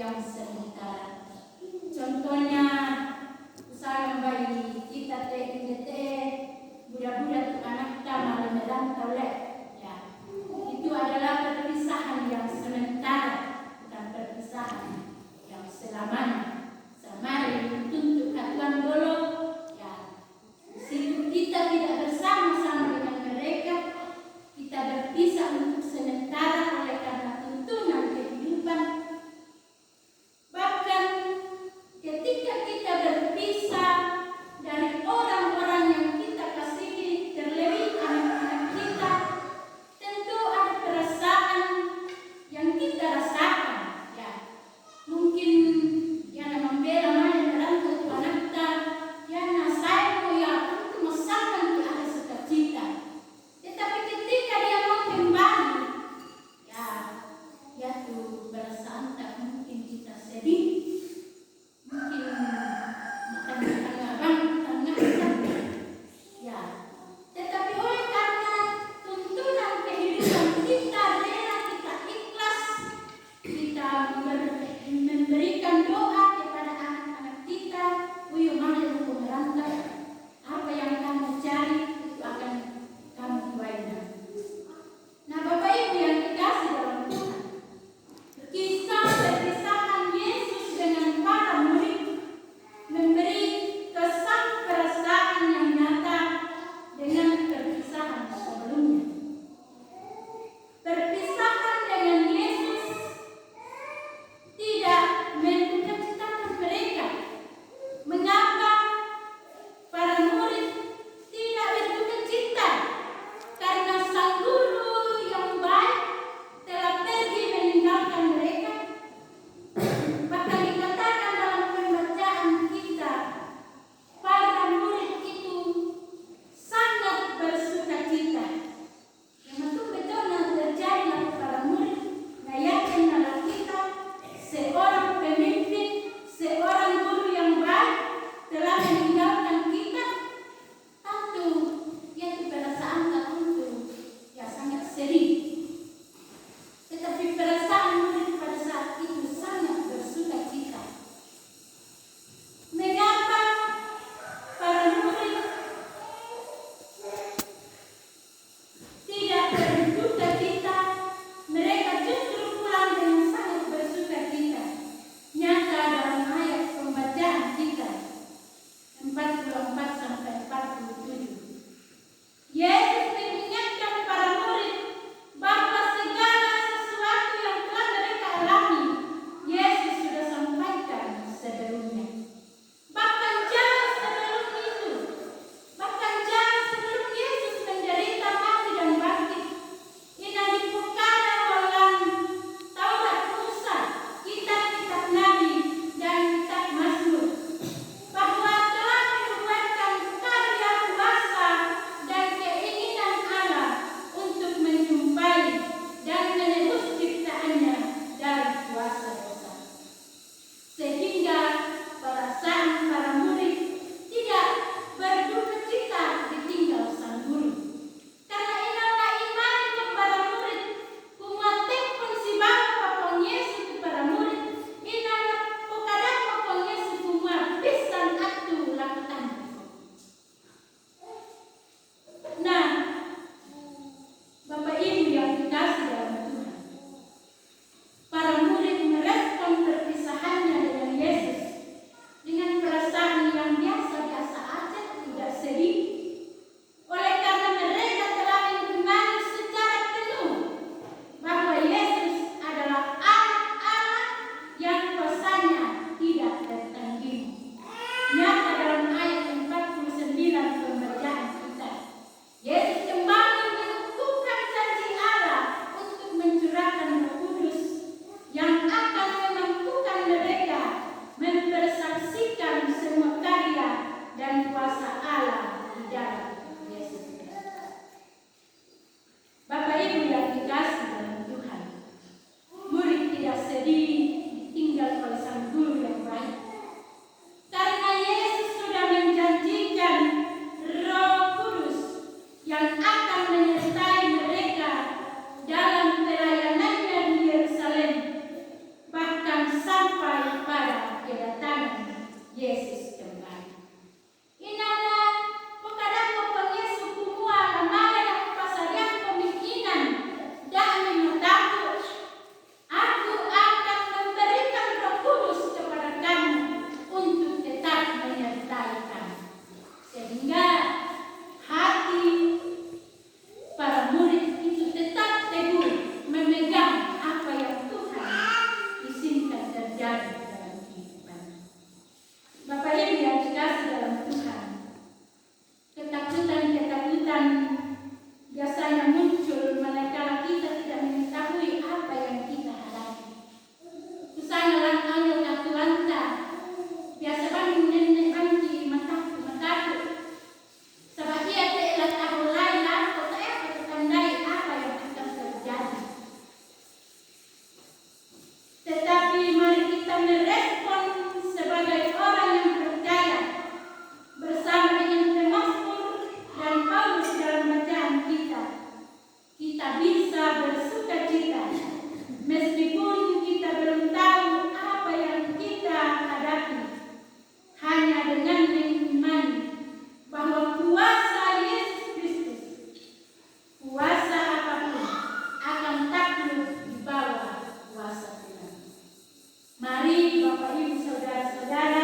yang sementara. Contohnya usaha bayi kita budak-budak tu anak kita malam merantau ya. Itu adalah perpisahan yang sementara, bukan perpisahan yang selamanya. Sama dituntut Tuhan dulu ya. Situ kita tidak bersama-sama dengan mereka, kita berpisah untuk sementara oleh karena tuntunan kehidupan. Bahkan ketika kita berpisah dari orang-orang yang kita kasihi, terlebih anak-anak kita, tentu ada perasaan yang kita rasakan ya. Mungkin yang membela mana merantau tu anak kita, yang saya mau ya tentu masakan di ada sukacita. Tetapi ketika dia mau kembali, ya tuh perasaan tak mungkin kita sedih, mungkin tengah-tengah ya. Tetapi oleh karena tuntunan kehidupan kita rela, kita ikhlas, kita memberikan doa kepada anak-anak kita, mari aku merantau, apa yang kamu cari itu akan kamu tuai. Nah, Bapak Ibu yang dikasih dalam Tuhan, kisah perpisahan Yesus dengan para murid memberi kesan perasaan yang nyata dengan perpisahan sebelumnya. Perpisahan dengan Yesus Mari Bapak Ibu Saudara-saudari